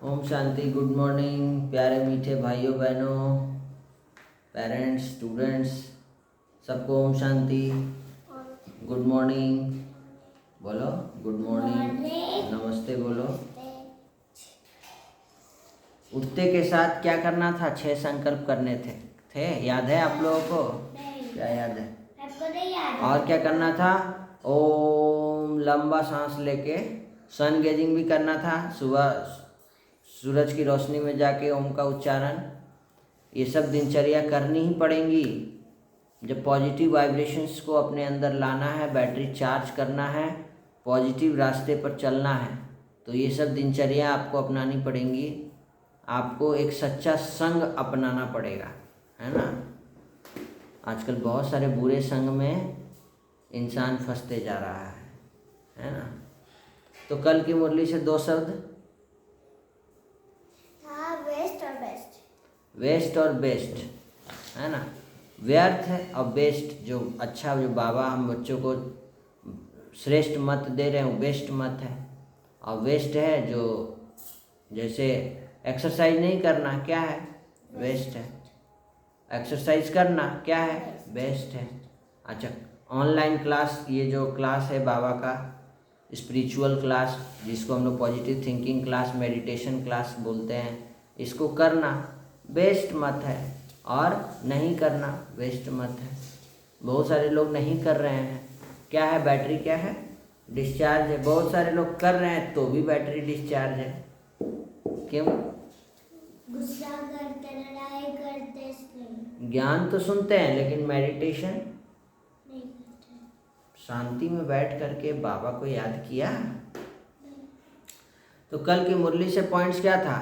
Om Shanti. Good morning प्यारे मीठे भाइयों बहनों, पेरेंट्स, स्टूडेंट्स, सबको ओम शांति। गुड मॉर्निंग बोलो। गुड मॉर्निंग, नमस्ते बोलो। उठते के साथ क्या करना था? 6 संकल्प करने थे याद है आप लोगों को? क्या याद है? और क्या करना था? ओम लंबा सांस लेके सन गेजिंग भी करना था। सुबह सूरज की रोशनी में जाके ओम का उच्चारण, ये सब दिनचर्या करनी ही पड़ेंगी। जब पॉजिटिव वाइब्रेशंस को अपने अंदर लाना है, बैटरी चार्ज करना है, पॉजिटिव रास्ते पर चलना है, तो ये सब दिनचर्या आपको अपनानी पड़ेंगी। आपको एक सच्चा संग अपनाना पड़ेगा, है ना। आजकल बहुत सारे बुरे संग में इंसान फंसते जा रहा है ना। तो कल की मुरली से 2 शब्द, वेस्ट और बेस्ट, है ना। व्यर्थ और बेस्ट, जो अच्छा, जो बाबा हम बच्चों को श्रेष्ठ मत दे रहे हैं वो बेस्ट मत है। और वेस्ट है जो जैसे एक्सरसाइज नहीं करना, क्या है? वेस्ट है। एक्सरसाइज करना क्या है? बेस्ट है। अच्छा, ऑनलाइन क्लास, ये जो क्लास है बाबा का स्पिरिचुअल क्लास, जिसको हम लोग positive thinking class, meditation class बोलते हैं, इसको करना बेस्ट मत है और नहीं करना वेस्ट मत है। बहुत सारे लोग नहीं कर रहे हैं, क्या है? बैटरी क्या है? डिस्चार्ज है। बहुत सारे लोग कर रहे हैं तो भी बैटरी डिस्चार्ज है। क्यों? गुस्सा करते, लड़ाई करते, इसलिए। ज्ञान तो सुनते हैं लेकिन मेडिटेशन नहीं करते। शांति में बैठ करके बाबा को याद किया। तो कल की मुरली से पॉइंट्स क्या था?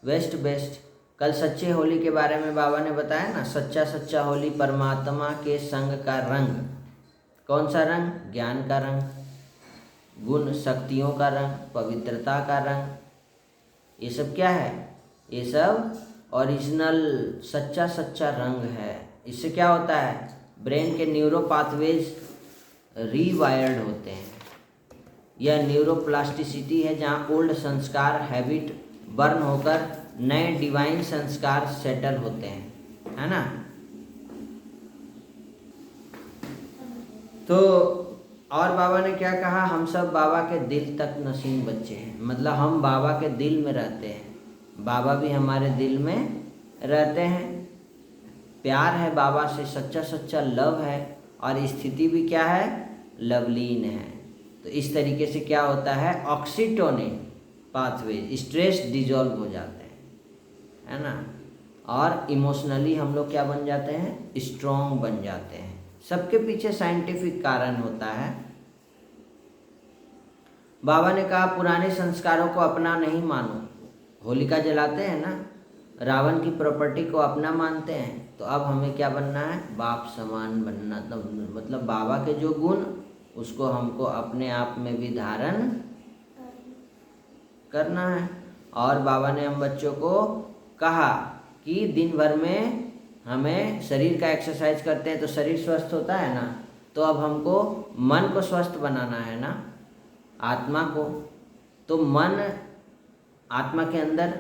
West best. कल सच्चे होली के बारे में बाबा ने बताया ना। सच्चा सच्चा होली परमात्मा के संग का रंग। कौन सा रंग? ज्ञान का रंग, गुण शक्तियों का रंग, पवित्रता का रंग। ये सब क्या है? ये सब ओरिजिनल सच्चा सच्चा रंग है। इससे क्या होता है? ब्रेन के न्यूरो पाथवेज रीवायर्ड होते हैं। यह न्यूरोप्लास्टिसिटी है, जहाँ ओल्ड संस्कार हैबिट बर्न होकर नए डिवाइन संस्कार सेटल होते हैं, है ना। तो और बाबा ने क्या कहा? हम सब बाबा के दिल तक नसीब बच्चे हैं। मतलब हम बाबा के दिल में रहते हैं, बाबा भी हमारे दिल में रहते हैं। प्यार है बाबा से, सच्चा सच्चा लव है, और स्थिति भी क्या है? लवलीन है। तो इस तरीके से क्या होता है? ऑक्सीटोनिन पाथवे, स्ट्रेस डिजॉल्व हो जाते हैं, है ना। और इमोशनली हम लोग क्या बन जाते हैं? स्ट्रॉन्ग बन जाते हैं। सबके पीछे साइंटिफिक कारण होता है। बाबा ने कहा पुराने संस्कारों को अपना नहीं मानो। होलिका जलाते हैं ना, रावण की प्रॉपर्टी को अपना मानते हैं। तो अब हमें क्या बनना है? बाप समान बनना। तो मतलब बाबा के जो गुण, उसको हमको अपने आप में भी धारण करना है। और बाबा ने हम बच्चों को कहा कि दिन भर में हमें शरीर का एक्सरसाइज करते हैं तो शरीर स्वस्थ होता है ना। तो अब हमको मन को स्वस्थ बनाना है ना, आत्मा को। तो मन, आत्मा के अंदर,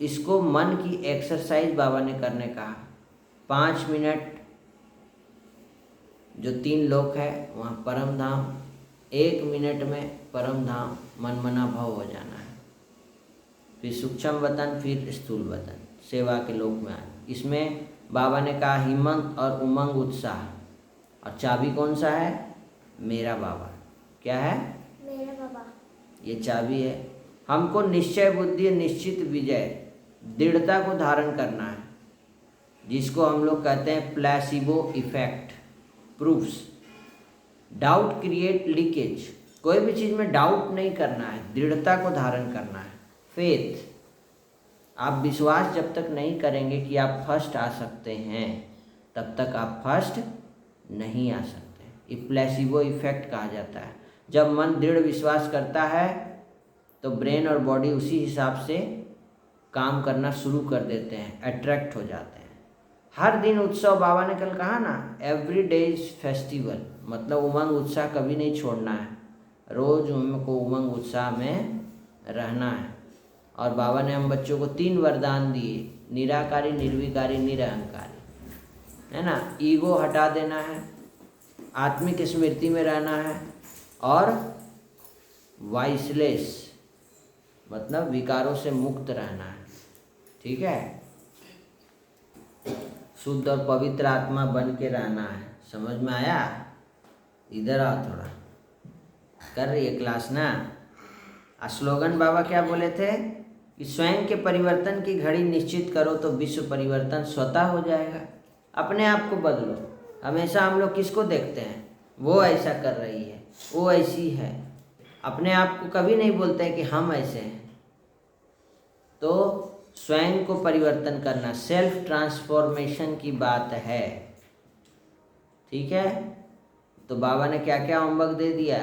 इसको मन की एक्सरसाइज बाबा ने करने कहा। 5 मिनट जो 3 लोक है वहाँ परम धाम, 1 मिनट में परम धाम मनमना भव हो जाना है। फिर सूक्ष्म वतन, फिर स्थूल वतन, सेवा के लोक में आना। इसमें बाबा ने कहा हिम्मत और उमंग, उत्साह। और चाबी कौन सा है? मेरा बाबा। क्या है? मेरा बाबा। ये चाबी है। हमको निश्चय बुद्धि, निश्चित विजय, दृढ़ता को धारण करना है, जिसको हम लोग कहते हैं placebo effect proofs. Doubt create leakage. कोई भी चीज़ में डाउट नहीं करना है, दृढ़ता को धारण करना है। फेथ, आप विश्वास जब तक नहीं करेंगे कि आप फर्स्ट आ सकते हैं, तब तक आप फर्स्ट नहीं आ सकते। ये प्लेसिबो इफेक्ट कहा जाता है। जब मन दृढ़ विश्वास करता है तो ब्रेन और बॉडी उसी हिसाब से काम करना शुरू कर देते हैं, अट्रैक्ट हो जाते हैं। हर दिन उत्सव, बाबा ने कल कहा ना, एवरी डे इज फेस्टिवल। मतलब उमंग उत्साह कभी नहीं छोड़ना है, रोज़ हमको उमंग उत्साह में रहना है। और बाबा ने हम बच्चों को 3 वरदान दिए, निराकारी, निर्विकारी, निरहंकारी, है ना। ईगो हटा देना है, आत्मिक स्मृति में रहना है और वाइसलेस मतलब विकारों से मुक्त रहना है, ठीक है। शुद्ध और पवित्र आत्मा बन के रहना है। समझ में आया? इधर आओ थोड़ा, कर रही है क्लास ना। स्लोगन बाबा क्या बोले थे कि स्वयं के परिवर्तन की घड़ी निश्चित करो तो विश्व परिवर्तन स्वतः हो जाएगा। अपने आप को बदलो। हमेशा हम लोग किसको देखते हैं? वो ऐसा कर रही है, वो ऐसी है। अपने आप को कभी नहीं बोलते हैं कि हम ऐसे हैं। तो स्वयं को परिवर्तन करना, सेल्फ ट्रांसफॉर्मेशन की बात है, ठीक है। तो बाबा ने क्या क्या होमवर्क दे दिया?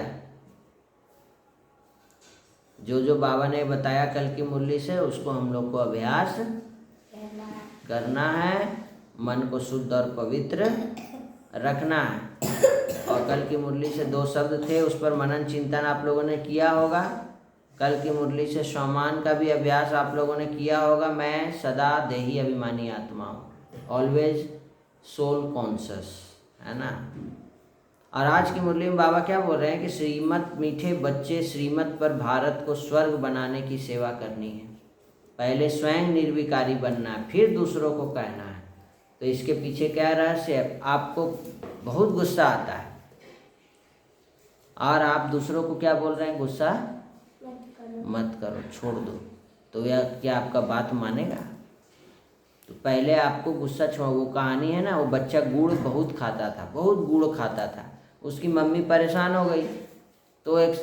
जो बाबा ने बताया कल की मुरली से, उसको हम लोग को अभ्यास करना है। मन को शुद्ध और पवित्र रखना है। और कल की मुरली से 2 शब्द थे, उस पर मनन चिंतन आप लोगों ने किया होगा। कल की मुरली से सम्मान का भी अभ्यास आप लोगों ने किया होगा। मैं सदा देही अभिमानी आत्मा हूँ, ऑलवेज सोल कॉन्शियस, है ना। और आज की मुरली में बाबा क्या बोल रहे हैं कि श्रीमत मीठे बच्चे, श्रीमत पर भारत को स्वर्ग बनाने की सेवा करनी है। पहले स्वयं निर्विकारी बनना है, फिर दूसरों को कहना है। तो इसके पीछे क्या रहस्य है? आपको बहुत गुस्सा आता है और आप दूसरों को क्या बोल रहे हैं? गुस्सा मत करो, छोड़ दो। तो यह क्या आपका बात मानेगा? तो पहले आपको गुस्सा छोड़ो। वो कहानी है ना, वो बच्चा गुड़ बहुत खाता था, बहुत गुड़ खाता था। उसकी मम्मी परेशान हो गई, तो एक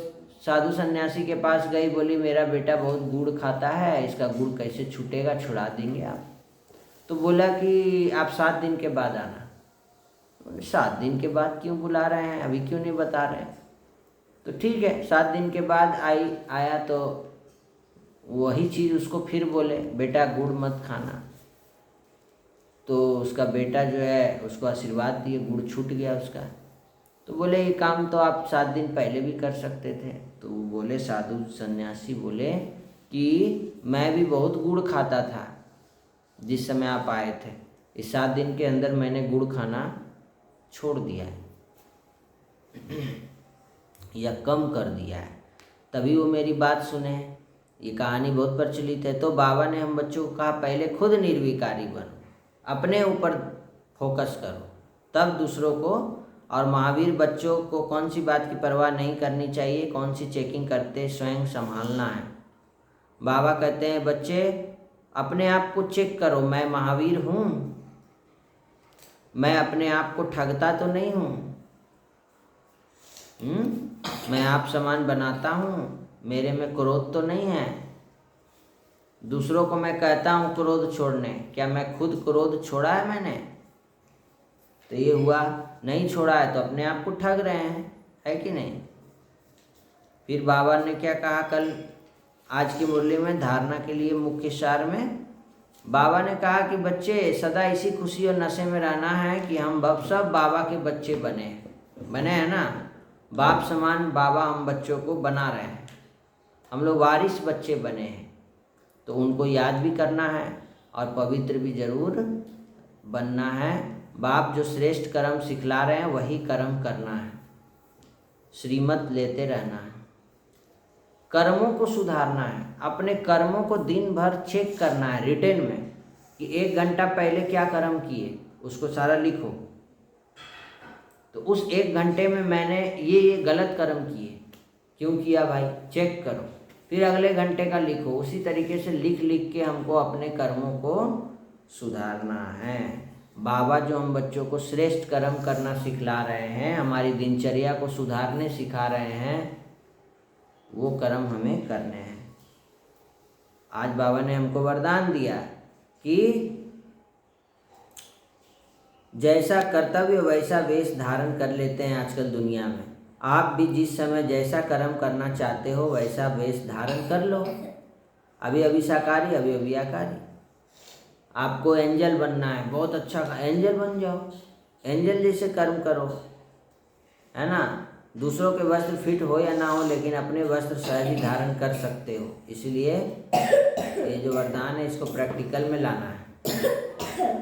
साधु सन्यासी के पास गई, बोली मेरा बेटा बहुत गुड़ खाता है, इसका गुड़ कैसे छूटेगा, छुड़ा देंगे आप। तो बोला कि आप 7 दिन के बाद आना। बोले 7 दिन के बाद क्यों बुला रहे हैं, अभी क्यों नहीं बता रहे हैं? तो ठीक है, 7 दिन के बाद आया तो वही चीज़ उसको फिर बोले, बेटा गुड़ मत खाना। तो उसका बेटा जो है उसको आशीर्वाद दिए, गुड़ छूट गया उसका। तो बोले ये काम तो आप 7 दिन पहले भी कर सकते थे। तो वो बोले, साधु सन्यासी बोले कि मैं भी बहुत गुड़ खाता था जिस समय आप आए थे। इस 7 दिन के अंदर मैंने गुड़ खाना छोड़ दिया है या कम कर दिया है, तभी वो मेरी बात सुने। ये कहानी बहुत प्रचलित है। तो बाबा ने हम बच्चों को कहा पहले खुद निर्विकारी बनो, अपने ऊपर फोकस करो, तब दूसरों को। और महावीर बच्चों को कौन सी बात की परवाह नहीं करनी चाहिए, कौन सी चेकिंग करते स्वयं संभालना है। बाबा कहते हैं बच्चे अपने आप को चेक करो, मैं महावीर हूँ, मैं अपने आप को ठगता तो नहीं हूँ, मैं आप समान बनाता हूँ, मेरे में क्रोध तो नहीं है। दूसरों को मैं कहता हूँ क्रोध छोड़ने, क्या मैं खुद क्रोध छोड़ा है मैंने? तो ये हुआ नहीं छोड़ा है, तो अपने आप को ठग रहे हैं, है कि नहीं। फिर बाबा ने क्या कहा कल आज की मुरली में, धारणा के लिए मुख्य सार में बाबा ने कहा कि बच्चे सदा इसी खुशी और नशे में रहना है कि हम सब बाबा के बच्चे बने हैं ना। बाप समान बाबा हम बच्चों को बना रहे हैं, हम लोग वारिस बच्चे बने हैं। तो उनको याद भी करना है और पवित्र भी जरूर बनना है। बाप जो श्रेष्ठ कर्म सिखला रहे हैं वही कर्म करना है, श्रीमत लेते रहना है, कर्मों को सुधारना है। अपने कर्मों को दिन भर चेक करना है रिटेन में कि 1 घंटा पहले क्या कर्म किए, उसको सारा लिखो। तो उस 1 घंटे में मैंने ये गलत कर्म किए, क्यों किया भाई, चेक करो। फिर अगले घंटे का लिखो। उसी तरीके से लिख के हमको अपने कर्मों को सुधारना है। बाबा जो हम बच्चों को श्रेष्ठ कर्म करना सिखला रहे हैं, हमारी दिनचर्या को सुधारने सिखा रहे हैं, वो कर्म हमें करने हैं। आज बाबा ने हमको वरदान दिया कि जैसा कर्तव्य वैसा वेश धारण कर लेते हैं आजकल दुनिया में। आप भी जिस समय जैसा कर्म करना चाहते हो वैसा वेश धारण कर लो। अभी शाकाहारी, अभी आकारी। आपको एंजल बनना है, बहुत अच्छा एंजल बन जाओ, एंजल जैसे कर्म करो, है ना। दूसरों के वस्त्र फिट हो या ना हो, लेकिन अपने वस्त्र सहज ही धारण कर सकते हो। इसलिए ये जो वरदान है इसको प्रैक्टिकल में लाना है,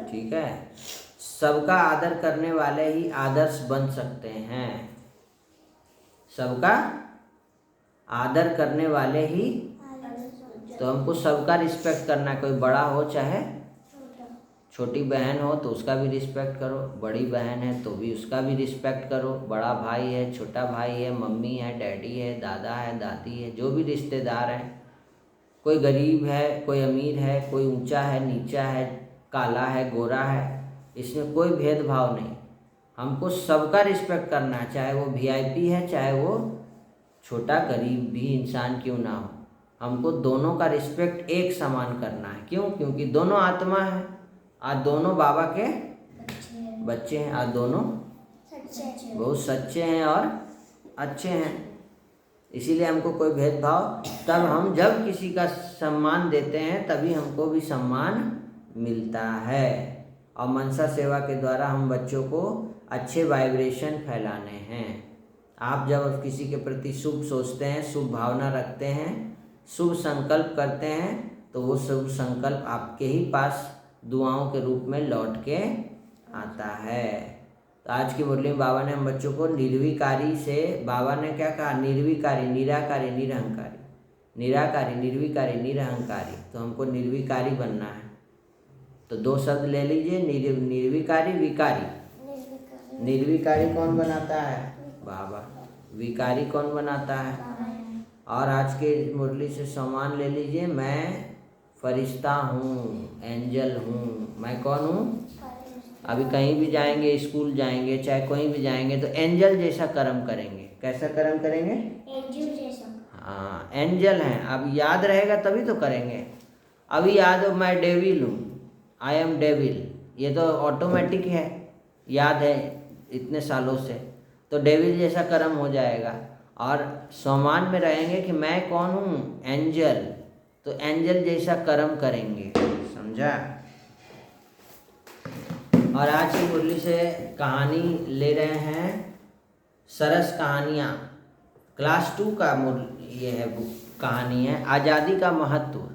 ठीक है। सबका आदर करने वाले ही आदर्श बन सकते हैं। सबका आदर करने वाले ही, तो हमको सबका रिस्पेक्ट करना है। कोई बड़ा हो चाहे छोटी बहन हो तो उसका भी रिस्पेक्ट करो, बड़ी बहन है तो भी उसका भी रिस्पेक्ट करो, बड़ा भाई है, छोटा भाई है, मम्मी है, डैडी है, दादा है, दादी है, जो भी रिश्तेदार हैं। कोई गरीब है, कोई अमीर है, कोई ऊंचा है, नीचा है, काला है, गोरा है, इसमें कोई भेदभाव नहीं। हमको सबका रिस्पेक्ट करना है, चाहे वो वीआईपी है, चाहे वो छोटा गरीब भी इंसान क्यों ना हो। हमको दोनों का रिस्पेक्ट एक समान करना है। क्यों? क्योंकि दोनों आत्मा है, आज दोनों बाबा के बच्चे हैं, आज दोनों बहुत सच्चे हैं और अच्छे हैं। इसीलिए हमको कोई भेदभाव, तब हम जब किसी का सम्मान देते हैं तभी हमको भी सम्मान मिलता है। और मनसा सेवा के द्वारा हम बच्चों को अच्छे वाइब्रेशन फैलाने हैं। आप जब किसी के प्रति शुभ सोचते हैं, शुभ भावना रखते हैं, शुभ संकल्प करते हैं, तो वो शुभ संकल्प आपके ही पास दुआओं के रूप में लौट के आता है। तो आज की मुरली में बाबा ने हम बच्चों को निर्विकारी से, बाबा ने क्या कहा? निर्विकारी, निराकारी, निरहंकारी, निराकारी, निर्विकारी, निरहंकारी। तो हमको निर्विकारी बनना है। तो दो शब्द ले लीजिए, निर्विकारी, विकारी। निर्विकारी कौन बनाता है? बाबा। विकारी कौन बनाता है? और आज के मुरली से सम्मान ले लीजिए, मैं फरिश्ता हूँ, एंजल हूँ। मैं कौन हूँ? अभी कहीं भी जाएंगे, स्कूल जाएंगे, चाहे कहीं भी जाएंगे, तो एंजल जैसा कर्म करेंगे। कैसा कर्म करेंगे? एंजल जैसा। हाँ, एंजल हैं। अब याद रहेगा तभी तो करेंगे। अभी याद हो, मैं डेविल हूँ, आई एम डेविल, ये तो ऑटोमेटिक है, याद है इतने सालों से, तो डेविल जैसा कर्म हो जाएगा। और सम्मान में रहेंगे कि मैं कौन हूँ? एंजल, तो एंजल जैसा कर्म करेंगे। समझा? और आज की मुरली से कहानी ले रहे हैं, सरस कहानियाँ, क्लास 2 का ये है बुक, कहानी है आज़ादी का महत्व।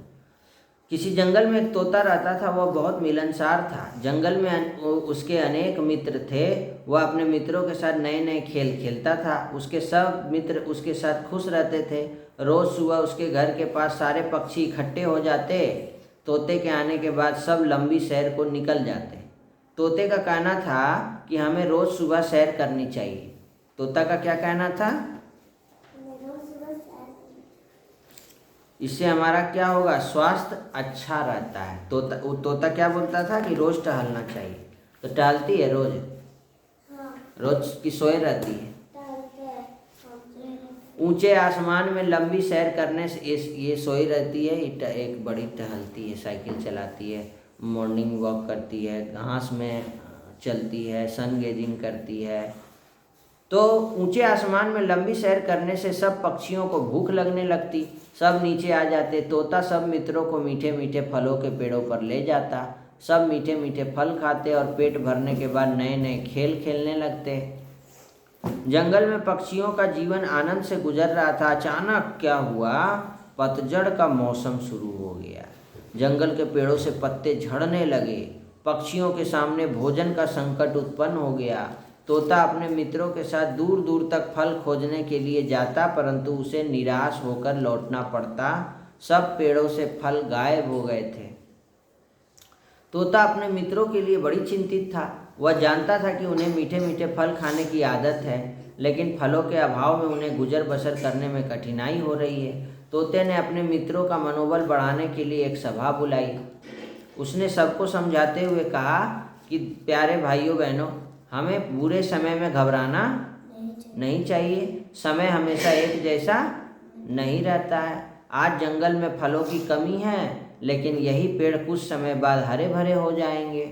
किसी जंगल में एक तोता रहता था, वह बहुत मिलनसार था। जंगल में उसके अनेक मित्र थे। वह अपने मित्रों के साथ नए नए खेल खेलता था। उसके सब मित्र उसके साथ खुश रहते थे। रोज़ सुबह उसके घर के पास सारे पक्षी इकट्ठे हो जाते। तोते के आने के बाद सब लंबी सैर को निकल जाते। तोते का कहना था कि हमें रोज़ सुबह सैर करनी चाहिए। तोता का क्या कहना था? इससे हमारा क्या होगा? स्वास्थ्य अच्छा रहता है। तोता क्या बोलता था कि रोज़ टहलना चाहिए। तो टहलती है रोज़? रोज़ की सोए रहती है। ऊंचे आसमान में लंबी सैर करने से ये सोई रहती है, एक बड़ी टहलती है, साइकिल चलाती है, मॉर्निंग वॉक करती है, घास में चलती है, सन गेजिंग करती है। तो ऊंचे आसमान में लंबी सैर करने से सब पक्षियों को भूख लगने लगती, सब नीचे आ जाते। तोता सब मित्रों को मीठे मीठे फलों के पेड़ों पर ले जाता। सब मीठे मीठे फल खाते और पेट भरने के बाद नए नए खेल खेलने लगते। जंगल में पक्षियों का जीवन आनंद से गुजर रहा था। अचानक क्या हुआ? पतझड़ का मौसम शुरू हो गया। जंगल के पेड़ों से पत्ते झड़ने लगे। पक्षियों के सामने भोजन का संकट उत्पन्न हो गया। तोता अपने मित्रों के साथ दूर दूर तक फल खोजने के लिए जाता, परंतु उसे निराश होकर लौटना पड़ता। सब पेड़ों से फल गायब हो गए थे। तोता अपने मित्रों के लिए बड़ी चिंतित था। वह जानता था कि उन्हें मीठे मीठे फल खाने की आदत है, लेकिन फलों के अभाव में उन्हें गुजर बसर करने में कठिनाई हो रही है। तोते ने अपने मित्रों का मनोबल बढ़ाने के लिए एक सभा बुलाई। उसने सबको समझाते हुए कहा कि प्यारे भाइयों बहनों, हमें बुरे समय में घबराना नहीं चाहिए। समय हमेशा एक जैसा नहीं रहता है। आज जंगल में फलों की कमी है, लेकिन यही पेड़ कुछ समय बाद हरे भरे हो जाएंगे।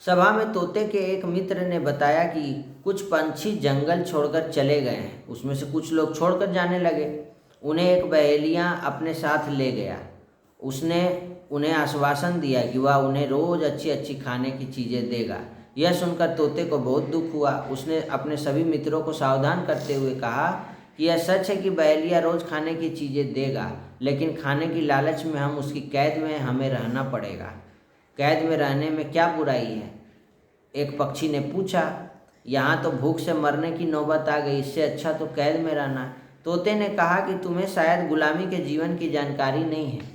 सभा में तोते के एक मित्र ने बताया कि कुछ पंछी जंगल छोड़कर चले गए हैं। उसमें से कुछ लोग छोड़कर जाने लगे। उन्हें एक बहेलिया अपने साथ ले गया। उसने उन्हें आश्वासन दिया कि वह उन्हें रोज़ अच्छी अच्छी खाने की चीज़ें देगा। यह सुनकर तोते को बहुत दुख हुआ। उसने अपने सभी मित्रों को सावधान करते हुए कहा कि यह सच है कि बहेलिया रोज खाने की चीज़ें देगा, लेकिन खाने की लालच में हम उसकी कैद में हमें रहना पड़ेगा। कैद में रहने में क्या बुराई है? एक पक्षी ने पूछा। यहाँ तो भूख से मरने की नौबत आ गई, इससे अच्छा तो कैद में रहना। तोते ने कहा कि तुम्हें शायद गुलामी के जीवन की जानकारी नहीं है।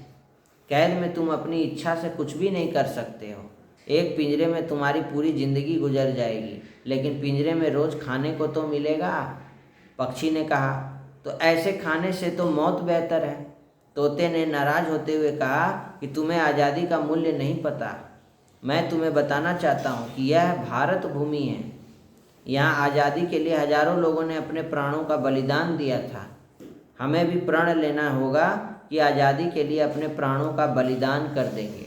कैद में तुम अपनी इच्छा से कुछ भी नहीं कर सकते हो। एक पिंजरे में तुम्हारी पूरी जिंदगी गुजर जाएगी, लेकिन पिंजरे में रोज़ खाने को तो मिलेगा। पक्षी ने कहा, तो ऐसे खाने से तो मौत बेहतर है। तोते ने नाराज होते हुए कहा कि तुम्हें आज़ादी का मूल्य नहीं पता। मैं तुम्हें बताना चाहता हूँ कि यह भारत भूमि है। यहाँ आज़ादी के लिए हजारों लोगों ने अपने प्राणों का बलिदान दिया था। हमें भी प्रण लेना होगा कि आज़ादी के लिए अपने प्राणों का बलिदान कर देंगे।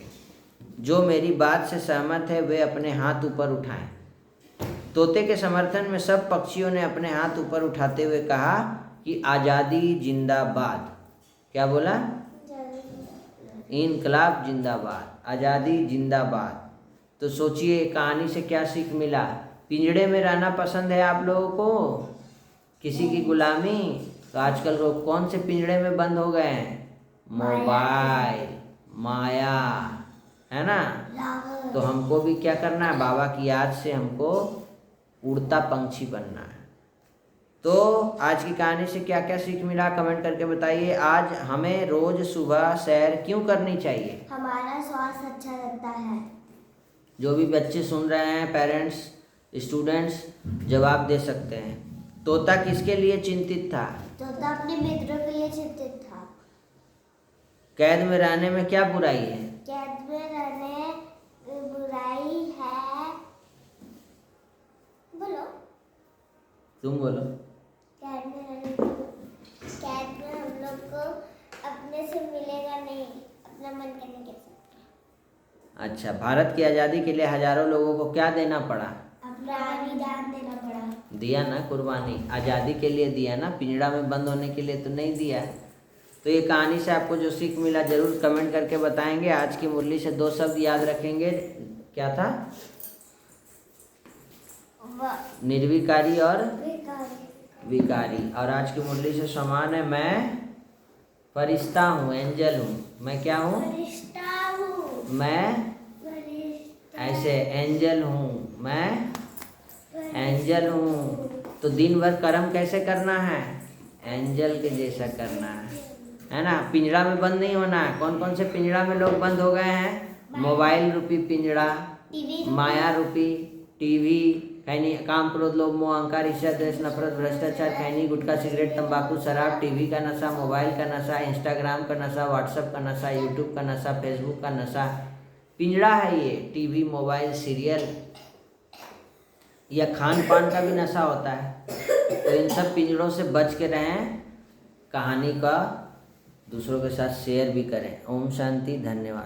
जो मेरी बात से सहमत है वे अपने हाथ ऊपर उठाएं। तोते के समर्थन में सब पक्षियों ने अपने हाथ ऊपर उठाते हुए कहा कि आज़ादी जिंदाबाद। क्या बोला? इनकलाब जिंदाबाद, आज़ादी जिंदाबाद। तो सोचिए कहानी से क्या सीख मिला। पिंजड़े में रहना पसंद है आप लोगों को, किसी की गुलामी? तो आजकल लोग कौन से पिंजड़े में बंद हो गए हैं? मोबाइल, माया, है ना। तो हमको भी क्या करना है? बाबा की याद से हमको उड़ता पंछी बनना है। तो आज की कहानी से क्या क्या सीख मिला कमेंट करके बताइए। आज हमें रोज सुबह सैर क्यों करनी चाहिए? हमारा स्वास्थ्य अच्छा रहता है। जो भी बच्चे सुन रहे हैं, पेरेंट्स, स्टूडेंट्स जवाब दे सकते हैं। तोता किसके लिए चिंतित था? तोता अपने मित्रों के लिए चिंतित था। कैद में रहने में क्या बुराई है? कैद में रहने बुराई है। बोलो। तुम बोलो। कैद में हम लोग को अपने से मिलेगा नहीं, अपना मन करने के सकते। अच्छा, भारत की आज़ादी के लिए हजारों लोगों को क्या देना पड़ा? अपना बलिदान देना पड़ा। दिया ना, कुर्बानी आज़ादी के लिए दिया ना, पिंजड़ा में बंद होने के लिए तो नहीं दिया। तो ये कहानी से आपको जो सीख मिला जरूर कमेंट करके बताएंगे। आज की मुरली से 2 शब्द याद रखेंगे। क्या था? निर्विकारी और विकारी। और आज की मुरली से समान है, मैं फरिश्ता हूँ, एंजल हूँ। मैं क्या हूँ? फरिश्ता हूँ। मैं ऐसे एंजल हूँ, मैं एंजल हूँ। तो दिन भर कर्म कैसे करना है? एंजल के जैसा करना है ना। पिंजड़ा में बंद नहीं होना है। कौन कौन से पिंजड़ा में लोग बंद हो गए हैं? मोबाइल रूपी पिंजड़ा, माया रूपी टीवी, खैनी, काम, क्रोध, लोभ, मोह, अहंकार, ईर्ष्या, द्वेष, नफरत, भ्रष्टाचार, खैनी, गुटखा, सिगरेट, तंबाकू, शराब, टीवी का नशा, मोबाइल का नशा, इंस्टाग्राम का नशा, व्हाट्सएप का नशा, यूट्यूब का नशा, फेसबुक का नशा। पिंजड़ा है ये। टीवी, मोबाइल, सीरियल या खान पान का भी नशा होता है। तो इन सब पिंजड़ों से बच के रहें। कहानी का दूसरों के साथ शेयर भी करें। ओम शांति, धन्यवाद।